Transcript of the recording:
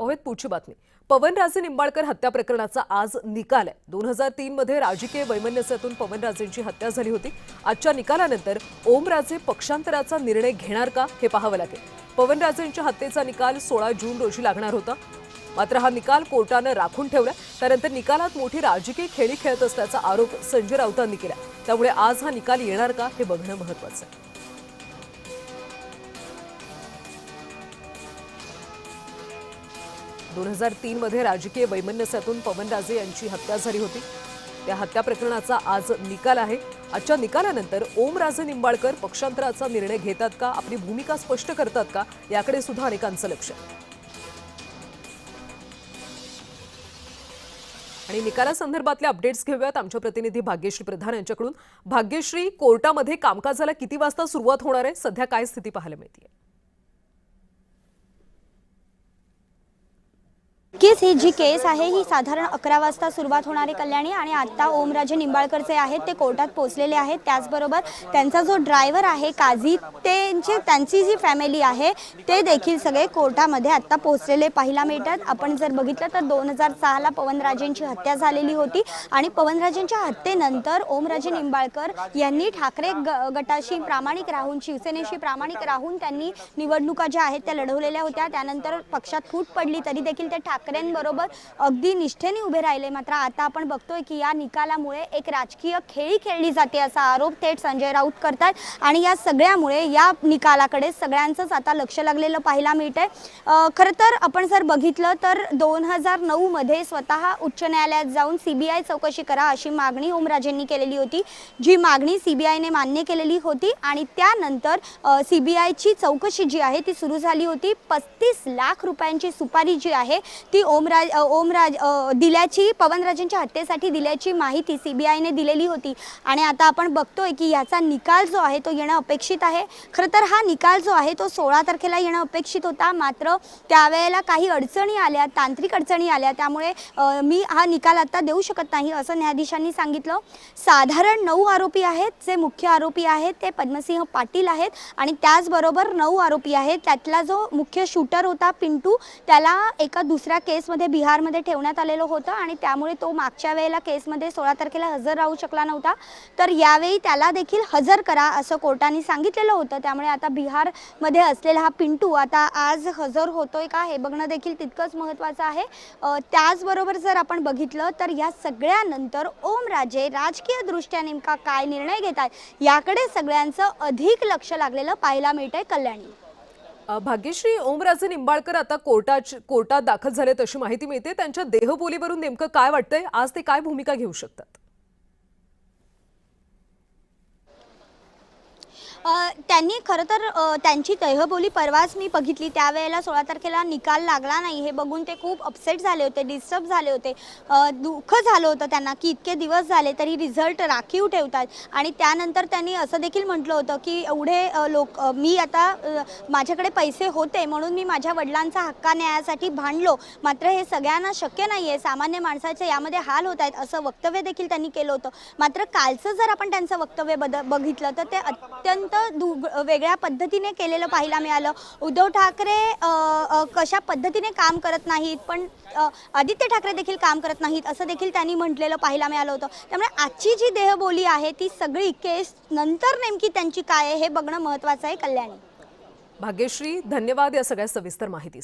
आहेत पुढची बातमी। पवनराजे निंबाळकर हत्या प्रकरणाचा आज निकाल आहे। 2003 मध्ये राजकीय वैमनस्यातून पवनराजेंची हत्या झाली होती। आजच्या निकालानंतर ओमराजे पक्षांतराचा निर्णय घेणार का हे पाहावं लागेल। पवनराजेंच्या हत्येचा निकाल 16 जून रोजी लागणार होता, मात्र हा निकाल कोर्टाने राखून ठेवला। त्यानंतर निकालात मोठी राजकीय खेळी खेळत असल्याचा आरोप संजय राऊतांनी केला। त्यामुळे आज हा निकाल येणार का हे बघणं महत्त्वाचं आहे। 2003 मध्ये राजकीय वैमनस्यातून पवनराजे यांची हत्या झाली होती। त्या हत्या प्रकरणाचा आज निकाल आहे। आजच्या निकालानंतर ओमराजे निंबाळकर पक्षांतराचा निर्णय घेतात का, आपली भूमिका स्पष्ट करतात का, याकडे सुद्धा अनेकांचं लक्ष आहे। आणि निकालासंदर्भातले अपडेट्स घेऊयात आमच्या प्रतिनिधी भाग्यश्री प्रधान यांच्याकडून। भाग्यश्री, कोर्टामध्ये कामकाजाला किती वाजता सुरुवात होणार आहे, सध्या काय स्थिती पाहायला मिळते? ही जी केस आहे ही साधारण 11 वाजता सुरुवात होणार आहे कल्याणी, आणि आता ओमराजे निंबाळकरचे आहेत ते कोर्टात पोहोचलेले आहेत। त्याचबरोबर त्यांचा जो ड्रायव्हर आहे काझी, त्यांची जी फॅमिली आहे ते देखील सगळे कोर्टामध्ये आता पोहोचलेले पाहायला मिळतात। आपण जर बघितलं तर 2006 ला पवनराजेंची हत्या झालेली होती आणि पवनराजेंच्या हत्येनंतर ओमराजे निंबाळकर यांनी ठाकरे गटाशी प्रामाणिक राहून, शिवसेनेशी प्रामाणिक राहून त्यांनी निवडणुका ज्या आहेत त्या लढवलेल्या होत्या। त्यानंतर पक्षात फूट पडली तरी देखील ते ठाकरेंबरोबर अगदी निष्ठेने उभे राहिले। मात्र आता आपण बघतोय की या निकालामुळे एक राजकीय खेळी खेळली जाते असा आरोप थेट संजय राऊत करतात, आणि या सगळ्यामुळे या निकालाकडे सगळ्यांचंच आता लक्ष लागलेलं पाहायला मिळतंय। खरं तर आपण जर बघितलं तर 2009 मध्ये स्वतः उच्च न्यायालयात जाऊन सीबीआय चौकशी करा अशी मागणी ओमराजेंनी केलेली होती, जी मागणी सीबीआयने मान्य केलेली होती। आणि त्यानंतर सीबीआयची चौकशी जी आहे ती सुरू झाली होती। 35 लाख रुपयांची सुपारी जी आहे ती ओमराज दिल्याची, पवनराजेंच्या हत्येसाठी दिल्याची माहिती सीबीआयने दिलेली होती। आणि आता आपण बघतोय की याचा निकाल जो आहे तो येणं अपेक्षित आहे। खरं तर हा निकाल जो आहे तो 16 तारखेला येणं अपेक्षित होता, मात्र त्यावेळेला काही अडचणी आल्या, तांत्रिक अडचणी आल्या, त्यामुळे मी हा निकाल आता देऊ शकत नाही असं न्यायाधीशांनी सांगितलं। साधारण 9 आरोपी आहेत, जे मुख्य आरोपी आहेत ते पद्मसिंह पाटील आहेत, आणि त्याचबरोबर 9 आरोपी आहेत त्यातला जो मुख्य शूटर होता पिंटू, त्याला एका दुसऱ्या केसमध्ये बिहारमध्ये ठेवण्यात आलेलं होतं, आणि त्यामुळे तो मागच्या वेळेला केसमध्ये 16 तारखेला हजर राहू शकला नव्हता। तर यावेळी त्याला देखील हजर करा असं कोर्टाने सांगितलेलं होतं। त्यामुळे आता बिहारमध्ये असलेला हा पिंटू आता आज हजर होतोय का हे बघणं देखील तितकंच महत्त्वाचं आहे। त्याचबरोबर जर आपण बघितलं तर या सगळ्यानंतर ओमराजे राजकीय दृष्ट्या नेमका काय निर्णय घेतात याकडे सगळ्यांचं अधिक लक्ष लागलेलं पाहायला मिळतंय कल्याणी। भाग्यश्री, ओमराजे निंबाळकर आता कोर्टात दाखल झालेत अशी माहिती मिळते। त्यांच्या देहबोलीवरून नेमकं काय वाटतंय, आज ते काय भूमिका घेऊ शकतात? त्यांनी खरं तर त्यांची देहबोली परवाच मी बघितली, त्यावेळेला 16 तारखेला निकाल लागला नाही हे बघून ते खूप अपसेट झाले होते, डिस्टर्ब झाले होते, दुःख झालं होतं त्यांना की इतके दिवस झाले तरी रिझल्ट राखीव ठेवतात। आणि त्यानंतर त्यांनी असं देखील म्हटलं होतं की एवढे मी आता माझ्याकडे पैसे होते म्हणून मी माझ्या वडिलांचा हक्का न्यायासाठी भांडलो, मात्र हे सगळ्यांना शक्य नाही आहे, सामान्य माणसाचे यामध्ये हाल होत आहेत असं वक्तव्य देखील त्यांनी केलं होतं। मात्र कालचं जर आपण त्यांचं वक्तव्य बघितलं तर ते अत्यंत वेगळ्या पद्धतीने केलेलं पाहायला मिळालं। उद्धव ठाकरे कशा पद्धतीने काम करत नाहीत, पण आदित्य ठाकरे देखील काम करत नाहीत असं देखील त्यांनी म्हटलेलं पाहायला मिळालं होतं। त्यामुळे आजची जी देहबोली आहे ती सगळी केस नंतर नेमकी त्यांची काय आहे हे बघणं महत्त्वाचं आहे कल्याणी। भाग्यश्री, धन्यवाद या सगळ्या सविस्तर माहिती।